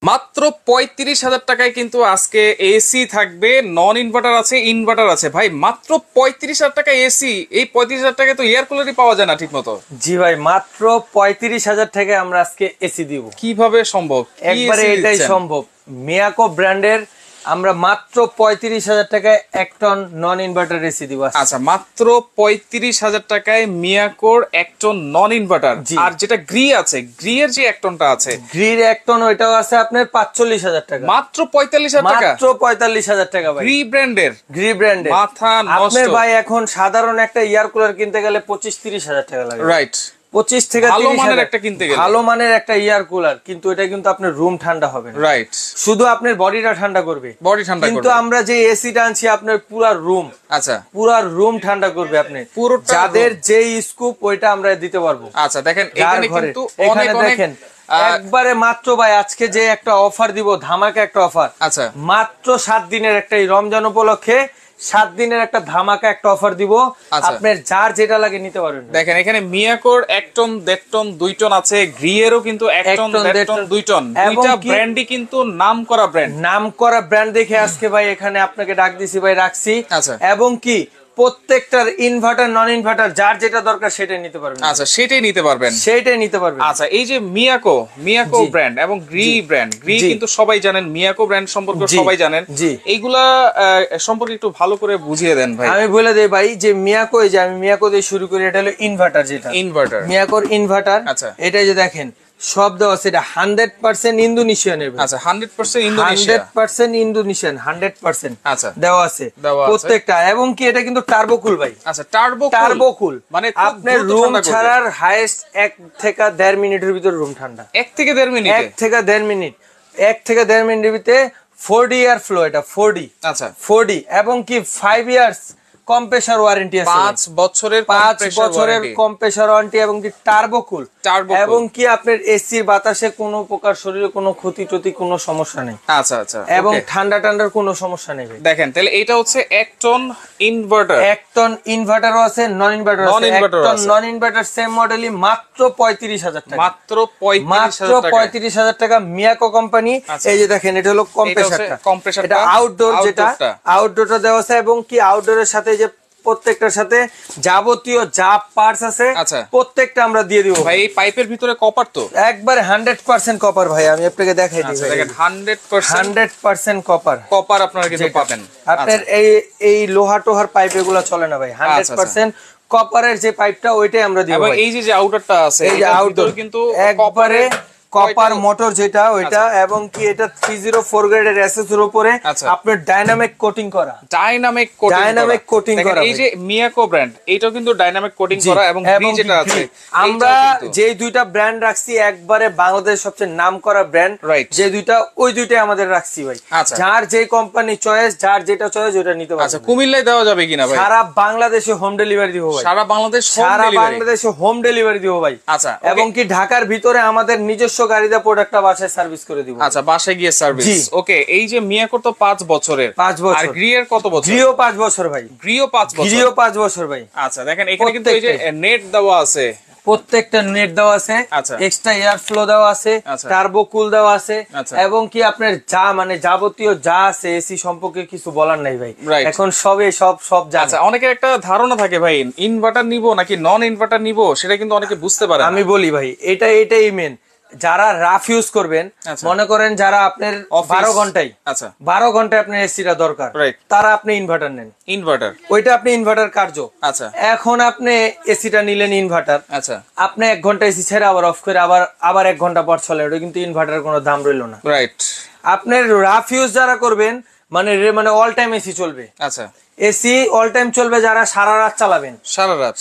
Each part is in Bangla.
মাত্র ৩৫,০০০ টাকায় কিন্তু আজকে এসি থাকবে, নন ইনভার্টার আছে, ইনভার্টার আছে। ভাই মাত্র ৩৫,০০০ টাকা এসি, এই ৩৫,০০০ টাকায় তো এয়ার কুলারই পাওয়া যায় না ঠিক মতো। জি ভাই, মাত্র ৩৫,০০০ টাকায় আমরা আজকে এসি দিব। কিভাবে সম্ভব? একবারে এটাই সম্ভব। মিয়াকো ব্র্যান্ডের আমরা মাত্র ৩৫,০০০ টাকায় ১ টন নন ইনভার্টার এসি দিব। আচ্ছা, মাত্র ৩৫,০০০ টাকায় মিয়াকোর ১ টন নন ইনভার্টার। আর যেটা গ্রি আছে, গ্রি এর যে ১ টনটা আছে, গ্রির ১ টন ওইটাও আছে আপনার ৪৫,০০০ টাকা। মাত্র ৪৫,০০০ টাকা, মাত্র ৪৫,০০০ টাকা ভাই। গ্রি ব্র্যান্ডের, গ্রি ব্র্যান্ডের মাথা নষ্ট। আপনার ভাই এখন সাধারণ একটা এয়ার কুলার কিনতে গেলে ২৫-৩০,০০০ টাকা লাগে। রাইট, 25 থেকে 30 ভালো মানের একটা কিনতে গেলে, ভালো মানের একটা এয়ার কুলার, কিন্তু এটা কিন্তু আপনার রুম ঠান্ডা হবে না। রাইট, শুধু আপনার বডিটা ঠান্ডা করবে, বডি ঠান্ডা করবে। কিন্তু আমরা যে এসিটা আনছি আপনার পুরো রুম, আচ্ছা পুরো রুম ঠান্ডা করবে। আপনি পুরোটা যাদের যে স্কুপ ওইটা আমরা দিতে পারবো। আচ্ছা দেখেন, এখানে কিন্তু অনেক অনেক দেখেন একবারে মাত্র ভাই আজকে যে একটা অফার দিব, ধামাকা একটা অফার। আচ্ছা, মাত্র 7 দিনের একটা রমজান উপলক্ষে 7 দিনের একটা ধামাকা একটা অফার দিব। আপনার যার যেটা লাগে নিতে পারবেন। দেখেন এখানে মিয়াকোর 1 টন, 1.5 টন, 2 টন আছে, গ্রি এরও কিন্তু 1 টন, 1.5 টন, 2 টন। দুইটা ব্র্যান্ডই কিন্তু নামকরা ব্র্যান্ড। নামকরা ব্র্যান্ড দেখে আজকে ভাই এখানে আপনাকে ডাক দিছি ভাই, রাখছি। আচ্ছা, এবং কি প্রত্যেকটার ইনভার্টার নন ইনভার্টার যার যেটা দরকার সেটাই নিতে পারবেন। আচ্ছা, সেটাই নিতে পারবেন, সেটাই নিতে পারবেন। আচ্ছা, এই যে মিয়াকো ব্র্যান্ড এবং গ্রি ব্র্যান্ড, গ্রি কিন্তু সবাই জানেন, মিয়াকো ব্র্যান্ড সম্পর্কে সবাই জানেন। এইগুলা সম্পর্কে একটু ভালো করে বুঝিয়ে দেন ভাই। আমি বলে দেই ভাই যে মিয়াকো, এই যে আমি মিয়াকো দিয়ে শুরু করি, এটা হলো ইনভার্টার, যেটা ইনভার্টার, মিয়াকোর ইনভার্টার। আচ্ছা, এটা যে দেখেন সব দেওয়া আছে, এটা 100% ইন্দোনেশিয়ানের। আচ্ছা, 100% ইন্দোনেশিয়া, 100% ইন্দোনেশিয়ান, 100%। আচ্ছা, দেওয়া আছে প্রত্যেকটা। এবং কি এটা কিন্তু টার্বো কুল ভাই। আচ্ছা, টার্বো কুল মানে আপনার রুম ছাড়ার হাইয়েস্ট 1 থেকে 1.5 মিনিটের ভিতর রুম ঠান্ডা। 1 থেকে 1.5 মিনিট, 1 থেকে 1.5 মিনিট, 1 থেকে 1.5 মিনিটের ভিতরে 4D এয়ার ফ্লো, এটা 4D। আচ্ছা, 4D এবং কি 5 ইয়ার্স কম্প্রেসার ওয়ারেন্টি আছে, 5 বছরের কম্প্রেসার ওয়ারেন্টি। এবং কি টার্বো কুল, এবং কি আপনার এসির বাতাসে কোনো প্রকার শরীরে কোনো ক্ষতি টতি কোনো সমস্যা নেই। আচ্ছা আচ্ছা, এবং ঠান্ডার কোনো সমস্যা নেই। দেখেন তাহলে এটা হচ্ছে 1 টন ইনভার্টার, 1 টন ইনভার্টারও আছে, নন ইনভার্টার আছে। 1 টন নন ইনভার্টার সেম মডেলই মাত্র 35,000 টাকা, মাত্র 35,000 টাকা। মিয়াকো কোম্পানি। এই যে দেখেন এটা হলো কম্প্রেসারটা, এটা আউটডোর, যেটা আউটডোরটা দেওয়া আছে। এবং কি আউটডোরের সাথে যে প্রত্যেকটার সাথে যাবতীয় যা পার্টস আছে প্রত্যেকটা আমরা দিয়ে দিব ভাই। এই পাইপের ভিতরে কপার তো একবারে 100% কপার ভাই। আমি আপনাকে দেখাই দিই, দেখেন 100% কপার আপনারা কিন্তু পাবেন। আপনার এই লোহা টোহার পাইপ এগুলো চলে না ভাই, 100% কপারের যে পাইপটা ওইটাই আমরা দিব। এই যে আউটারটা আছে, এই যে আউটডোর কিন্তু একবারে কপার মোটর যেটা ওইটা। এবং কি এটা 304 গ্রেডের এসএস এর উপরে আপনার ডাইনামিক কোটিং করা, ডাইনামিক কোটিং করা। এই যে মিয়াকো ব্র্যান্ড, এটাও কিন্তু ডাইনামিক কোটিং করা। এবং গ্রি যেটা আছে, আমরা যে দুইটা ব্র্যান্ড রাখছি একবারে বাংলাদেশের সবচেয়ে নামকরা ব্র্যান্ড, যে দুইটা, ওই দুইটাই আমাদের রাখছি ভাই। যার যে কোম্পানি চয়েস, যার যেটা চয়েস ওটা নিতে পারবে। আচ্ছা, কুমিল্লায় দেওয়া যাবে কিনা ভাই? সারা বাংলাদেশে হোম ডেলিভারি দিব ভাই, সারা বাংলাদেশে হোম ডেলিভারি দিব ভাই। আচ্ছা, এবং কি ঢাকার ভিতরে আমাদের নিজস্ব গাড়িতে প্রোডাক্টটা বাসায় সার্ভিস করে দিব। আচ্ছা, বাসায় গিয়ে সার্ভিস। ওকে, এই যে মিয়াকোর তো 5 বছরের, 5 বছর। আর গ্রি এর কত বছর? গ্রিও 5 বছর ভাই, গ্রিও 5 বছর ভাই। আচ্ছা, দেখেন এখানে কিন্তু এই যে নেট দেওয়া আছে, প্রত্যেকটা নেট দেওয়া আছে, এক্সট্রা এয়ার ফ্লো দেওয়া আছে, টার্বো কুল দেওয়া আছে। এবং কি আপনার যা মানে যাবতীয় যা আছে এসি সম্পর্কে কিছু বলার নাই ভাই, এখন সব যা। আচ্ছা, অনেকের একটা ধারণা থাকে ভাই, ইনভার্টার নিব নাকি নন ইনভার্টার নিব, সেটা কিন্তু অনেকে বুঝতে পারে। আমি বলি ভাই, এটাই মেন। যারা রাফ ইউজ করবেন, মনে করেন যারা আপনার 12 ঘন্টায় আপনার এসিটা দরকার, তারা আপনি ইনভার্টার নেন। ইনভার্টার ওইটা আপনি ইনভার্টার কার্য। আচ্ছা, এখন আপনি এসিটা নিলেন ইনভার্টার, আচ্ছা, আপনি 1 ঘন্টা এসি ছেড়ে আবার অফ করে আবার 1 ঘন্টা পর চলে, ওটা কিন্তু ইনভার্টারের কোনো দাম রইল না। রাইট, আপনার রাফ ইউজ যারা করবেন, মানে অল টাইম এসি চলবে। আচ্ছা, এসি অল টাইম চলবে, যারা সারা রাত চালাবেন,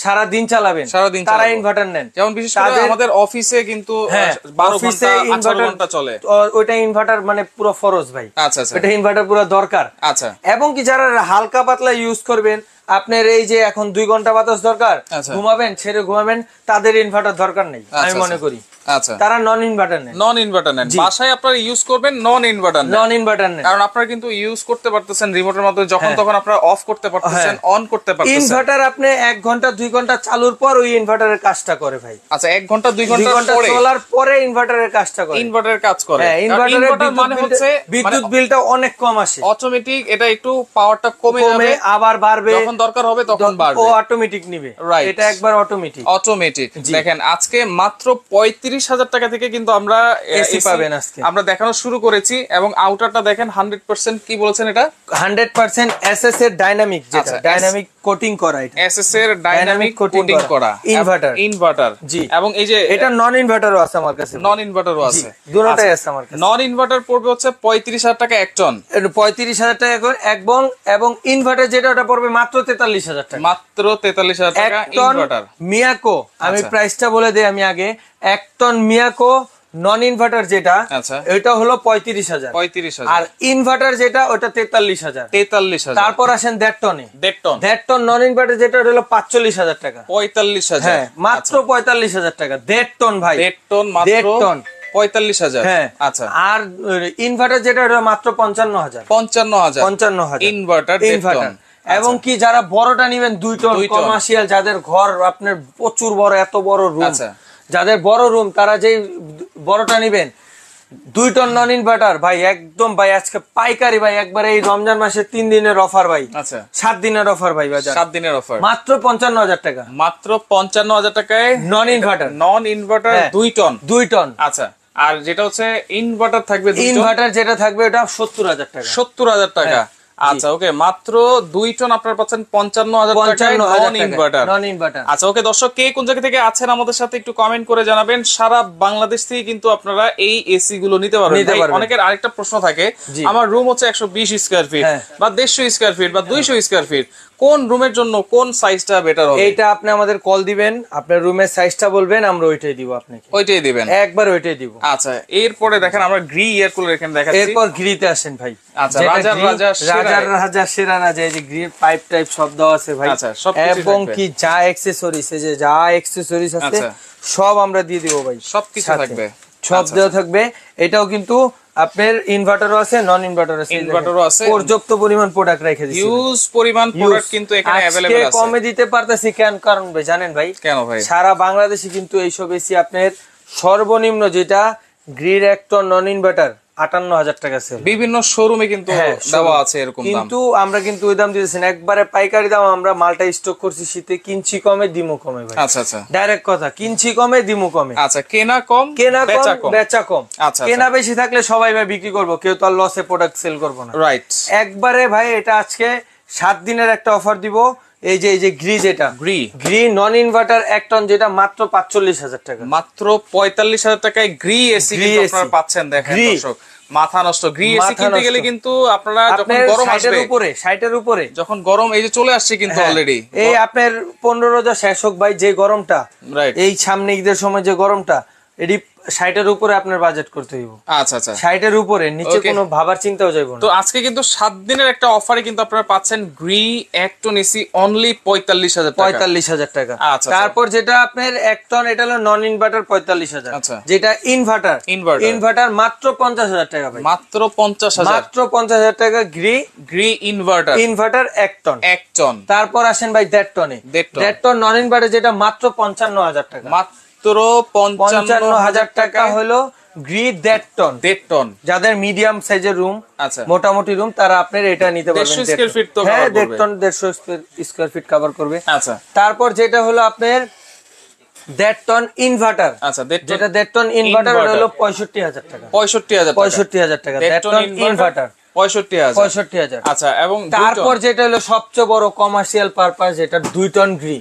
সারা দিন চালাবেন, তারা ইনভার্টার নেন। যেমন বিশেষ করে আমাদের অফিসে কিন্তু 12 ঘন্টা 18 ঘন্টা চলে, ওইটা ইনভার্টার মানে পুরো ফরজ ভাই। আচ্ছা, এটা ইনভার্টার পুরো দরকার। আচ্ছা, এবং কি যারা হালকা পাতলা ইউজ করবেন, আপনার এই যে এখন 2 ঘন্টা বাতাস দরকার, ঘুমাবেন, ছেড়ে ঘুমাবেন, তাদের ইনভার্টার দরকার নেই আমি মনে করি। আচ্ছা, তারা নন ইনভার্টার নেন, বাসায় আপনারা ইউজ করবেন নন ইনভার্টার নেন, কারণ আপনারা কিন্তু ইউজ করতে পারতেছেন রিমোটের মাধ্যমে, যখন তখন আপনারা অফ করতে পারতেছেন, অন করতে পারতেছেন। ইনভার্টার আপনি 1 ঘন্টা 2 ঘন্টা চালুর পর ওই ইনভার্টারের কাজটা করে ভাই। আচ্ছা 1 ঘন্টা 2 ঘন্টা পরে চলার পরে ইনভার্টারের কাজটা করে, ইনভার্টারের কাজ করে। হ্যাঁ, ইনভার্টার মানে হচ্ছে বিদ্যুৎ বিলটা অনেক কম আসে, অটোমেটিক। এটা একটু পাওয়ারটা কমে যাবে, আবার বাড়বে, যখন দরকার হবে তখন বাড়বে, ও অটোমেটিক নিবে। এটা একবার অটোমেটিক। দেখেন আজকে মাত্র 35,000 টাকা থেকে কিন্তু আমরা এসি পাবেন। আজকে আমরা দেখানো শুরু করেছি এবং আউটারটা দেখেন 100% কি বলেছেন এটা 100% এসএস এর ডাইনামিক, যেটা ডাইনামিক কোটিং করা, এটা এসএস এর ডাইনামিক কোটিং করা ইনভার্টার। জি, এবং এই যে এটা নন ইনভার্টারও আছে আমার কাছে, নন ইনভার্টারও আছে, দুটোটাই আছে আমার কাছে। নন ইনভার্টার পড়বে হচ্ছে 35,000 টাকা এক টন, 35,000 টাকা এবং ইনভার্টার যেটা ওটা পড়বে মাত্র 43,000 টাকা, মাত্র 43,000 টাকা ইনভার্টার। মিয়াকো আমি প্রাইসটা বলে দেই আমি আগে। 1 টন মিয়াকো নন ইনভার্টার যেটা, এটা হলো 35,000, আর ইনভার্টার যেটা ওটা 43,000। তারপর আসেন 1.5 টন নন ইনভার্টার যেটা হলো 45,000 টাকা, 45,000, হ্যাঁ মাত্র 45,000 টাকা 1.5 টন ভাই, 1.5 টন মাত্র 1.5 টন 45,000। হ্যাঁ, আচ্ছা। আর ইনভার্টার যেটা ওটা মাত্র 55,000 ইনভার্টার। এবং কি যারা বড়টা নিবেন 2 টন কমার্শিয়াল, যাদের ঘর আপনার প্রচুর বড়, এত বড় রুম, যাদের বড় রুম তারা যেই বড়টা নিবেন 2 টন নন ইনভার্টার ভাই, একদম ভাই আজকে পাইকারি ভাই, একবারে এই রমজান মাসের 3 দিনের অফার ভাই, 7 দিনের অফার ভাই, 7 দিনের অফার মাত্র 55,000 টাকা, মাত্র 55,000 টাকায় নন ইনভার্টার 2 টন। আচ্ছা, আর যেটা হচ্ছে ইনভার্টার থাকবে, ইনভার্টার যেটা থাকবে ওটা 70,000 টাকা, 70,000 টাকা। আচ্ছা ওকে, মাত্র 2 টন আপনারা পাচ্ছেন 55,000 টাকায় নন ইনভার্টার। আচ্ছা ওকে দর্শক, কে কোন জায়গা থেকে আছেন আমাদের সাথে একটু কমেন্ট করে জানাবেন। সারা বাংলাদেশ থেকে কিন্তু আপনারা এই এসি গুলো নিতে পারবেন। অনেকের আরেকটা প্রশ্ন থাকে, আমার রুম হচ্ছে 120 স্কয়ার ফিট বা 150 স্কয়ার ফিট বা 200 স্কয়ার ফিট, কোন রুমের জন্য কোন সাইজটা বেটার হবে? এইটা আপনি আমাদের কল দিবেন, আপনার রুমের সাইজটা বলবেন, আমরা ওইটাই দিব আপনাকে, ওইটাই দিবেন, একবার ওইটাই দিব। আচ্ছা, এরপরে দেখেন আমরা গ্রি এয়ার কুলার এখানে দেখাচ্ছি। এরপর গ্রিতে আসেন ভাই। আচ্ছা, রাজা সেরা না, যে গ্রি পাইপ টাইপ সব দেওয়া আছে ভাই, এবং কি যা অ্যাকসেসরিজ, এই যে যা অ্যাকসেসরিজ আছে সব আমরা দিয়ে দিব ভাই, সবকিছু থাকবে, সব দেওয়া থাকবে। এটাও কিন্তু আপনার ইনভার্টারও আছে, নন ইনভার্টারও আছে, পর্যাপ্ত পরিমাণ প্রোডাক্ট রেখে দিয়েছি, হিউজ পরিমাণ প্রোডাক্ট কিন্তু এখানে अवेलेबल আছে। কমে দিতে পারতেছি কেন, কারণ ভাই জানেন ভাই কেন ভাই, সারা বাংলাদেশে কিন্তু এইসব এসি আপনার সর্বনিম্ন যেটা গ্রি এক টন নন ইনভার্টার 58,000 টাকা সেল, বিভিন্ন শোরুমে কিন্তু দেওয়া আছে এরকম দাম, কিন্তু আমরা কিন্তু ওই দাম দিতেছি না, একবারে পাইকারি দাম। আমরা মালটা স্টক করছি শীতে, কিনছি কমে দিমু কমে ভাই। আচ্ছা আচ্ছা, ডাইরেক্ট কথা, কিনছি কমে দিমু কমে। আচ্ছা, কেনা কম বেচা কম। আচ্ছা, কেনা বেশি থাকলে সবাই ভাই বিক্রি করবো, কেউ তো আর লসে প্রোডাক্ট সেল করবো না, রাইট। একবারে ভাই এটা আজকে 7 দিনের একটা অফার দিব। এই যে গ্রি, যেটা গ্রি নন ইনভার্টার 1 টন, যেটা মাত্র 45,000 টাকা, মাত্র 45,000 টাকায় গ্রি এসি আপনারা পাচ্ছেন। দেখেন দর্শক, মাথা নষ্ট। গ্রি এসি কিনতে গেলে কিন্তু আপনারা যখন গরম আসবে, 60 উপরে যখন গরম এই যে চলে আসছে কিন্তু অলরেডি, এই আপনার 15 রোজা শেষ হোক ভাই, যে গরমটা এই সামনে ঈদের সময় যে গরমটা, এটি 60 উপরে আপনার বাজেট করতে হইব। আচ্ছা আচ্ছা, 60 উপরে, নিচে কোনো ভাবার চিন্তাও যাইব না। তো আজকে কিন্তু 7 দিনের একটা অফারে কিন্তু আপনারা পাচ্ছেন গ্রি এক টন এসি অনলি 45,000 টাকা। আচ্ছা, তারপর যেটা আপনার 1 টন, এটা হলো নন ইনভার্টার 45,000। যেটা ইনভার্টার মাত্র 50,000 টাকা ভাই, মাত্র 50,000 টাকা গ্রি ইনভার্টার 1 টন। তারপর আসেন ভাই 1.5 টন নন ইনভার্টার, যেটা মাত্র 55,000 টাকা, মাত্র 55,000 টাকা হলো গ্রি 1.5 টন। যাদের মিডিয়াম সাইজের রুম, মোটামুটি রুম, তারা আপনার এটা নিতে পারবেন। 150 স্কয়ার ফিট তো হ্যাঁ, 1.5 টন 150 স্কয়ার ফিট কভার করবে। আচ্ছা, তারপর যেটা হলো আপনার 1.5 টন ইনভার্টার, যেটা 1.5 টন ইনভার্টার হলো 65,000 টাকা, 65,000 টাকা 1.5 টন ইনভার্টার, 65,000। আচ্ছা, এবং তারপর যেটা হলো সবচেয়ে বড় কমার্শিয়াল পারপাস, যেটা 2 টন গ্রি,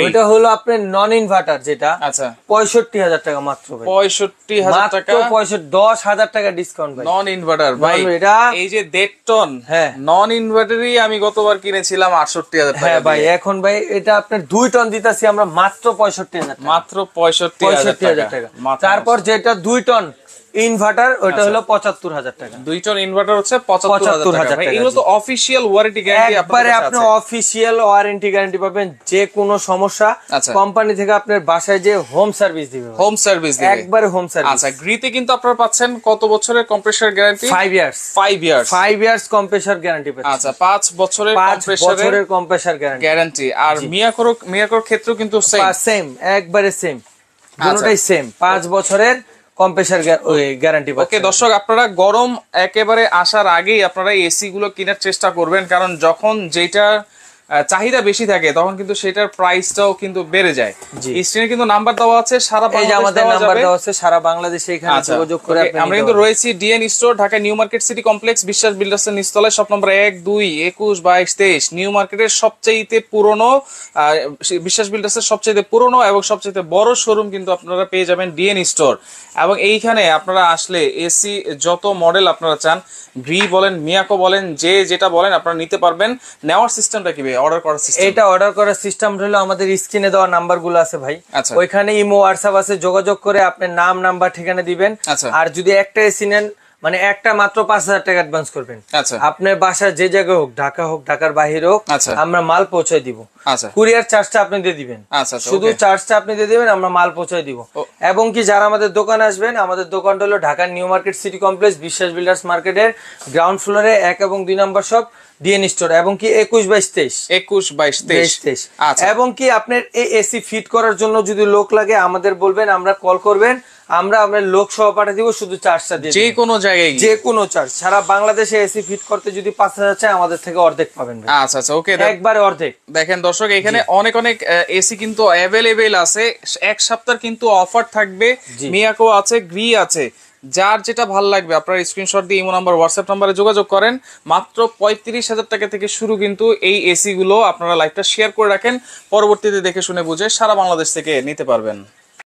এটা হলো আপনার নন ইনভার্টার, যেটা 65,000 টাকা মাত্র, 65,000 টাকা, 10,000 টাকা ডিসকাউন্ট ভাই, নন ইনভার্টার ভাই। এই যে 1.5 টন নন ইনভার্টারই আমি গতবার কিনেছিলাম 68,000 টাকা। হ্যাঁ ভাই, এখন ভাই এটা আপনার 2 টন দিতেছি আমরা মাত্র 65,000 টাকা, মাত্র 65,000 টাকা। তারপর যেটা 2 টন ইনভার্টার ওইটা হলো ৭৫,০০০ টাকা। 2 টন ইনভার্টার হচ্ছে ৭৫,০০০ টাকা। এগুলো তো অফিশিয়াল ওয়ারেন্টি গ্যারান্টি একবারে আপনি অফিশিয়াল ওয়ারেন্টি গ্যারান্টি পাবেন। যে কোনো সমস্যা কোম্পানি থেকে আপনার বাসায় যে হোম সার্ভিস দিবে, হোম সার্ভিস দিবে, একবারে হোম সার্ভিস। আচ্ছা, গ্রিতে কিন্তু আপনারা পাচ্ছেন কত বছরের compressor guarantee? 5 years. 5 years compressor guarantee পাচ্ছেন। আচ্ছা, 5 বছরের কম্প্রেসর গ্যারান্টি। আর মিয়াকোর ক্ষেত্রেও কিন্তু সেম, একবারে সেম, দুটোটাই সেম, 5 বছরের কম্প্রেসর গ্যারান্টি পাচ্ছেন। ওকে দর্শক, আপনারা গরম একেবারে আসার আগেই আপনারা এসি গুলো কেনার চেষ্টা করবেন, কারণ যখন যেটা চাহিদা বেশি থাকে তখন কিন্তু সেটার প্রাইসটাও কিন্তু বেড়ে যায়। স্ক্রিনে কিন্তু নাম্বার দেওয়া আছে, সারা সারা বাংলাদেশে এখানে যোগাযোগ করে আমরা কিন্তু রয়েছি DNA store, Dhaka new market city complex, বিশ্বাস বিল্ডার্সের নিচতলায়, শপ নম্বর 1, 2, 21, 22, 23। নিউ মার্কেটের সবচেয়ে পুরনো, বিশ্বাস বিল্ডার্সের সবচেয়ে পুরনো এবং সবচেয়ে বড় শোরুম কিন্তু আপনারা পেয়ে যাবেন ডিএন স্টোর। এবং এইখানে আপনারা আসলে এসি যত মডেল আপনারা চান, গ্রি বলেন, মিয়াকো বলেন, যে যেটা বলেন আপনারা নিতে পারবেন। নেওয়ার সিস্টেমটা কি ভাই? অর্ডার করার সিস্টেম? এটা অর্ডার করার সিস্টেম হলো আমাদের স্ক্রিনে দেওয়া নাম্বারগুলো আছে ভাই, ওইখানে ইমো হোয়াটসঅ্যাপ আছে, যোগাযোগ করে আপনার নাম, নাম্বার, ঠিকানা দিবেন। আর যদি একটা এসি নেন, মানে একটা মাত্র 5,000 টাকা অ্যাডভান্স করবেন। আপনার বাসার যে জায়গায় হোক, ঢাকা হোক, ঢাকার বাইরে হোক, আমরা মাল পৌঁছায় দিব। কুরিয়ার চার্জটা আপনি দিয়ে দিবেন, শুধু চার্জটা আপনি দিয়ে দিবেন, আমরা মাল পৌঁছায় দিব। এবং কি যারা আমাদের দোকানে আসবেন, আমাদের দোকানটা হলো Dhaka new market city complex, বিশ্বাস বিল্ডার্স মার্কেটের গ্রাউন্ড ফ্লোরে 1 এবং 2 নম্বর শপ ডিএন স্টোর। এবং কি 21/22/23 এবং কি আপনার এই এসি ফিট করার জন্য যদি লোক লাগে আমাদের বলবেন, আমরা কল করবেন, আমরা আপনার লোক সহ পাঠিয়ে দিব, শুধু চার্জটা দিয়ে যে কোনো জায়গায়, যে কোনো চার্জ। সারা বাংলাদেশে এসি ফিট করতে যদি 5,000 চাই, আমাদের থেকে অর্ধেক পাবেন। আচ্ছা ওকে, একবারে অর্ধেক। দেখেন দর্শক, এখানে অনেক এসি কিন্তু অ্যাভেলেবেল আছে। 1 সপ্তাহের কিন্তু অফার থাকবে। মিয়াকো আছে, গ্রি আছে, যার যেটা ভালো লাগবে আপনারা স্ক্রিনশট দিয়ে ইমো নাম্বার, হোয়াটসঅ্যাপ নাম্বারে যোগাযোগ করেন। মাত্র 35,000 টাকা থেকে শুরু কিন্তু এই এসি গুলো। আপনারা লাইভটা শেয়ার করে রাখেন, পরবর্তীতে দেখে শুনে বুঝে সারা বাংলাদেশ থেকে নিতে পারবেন।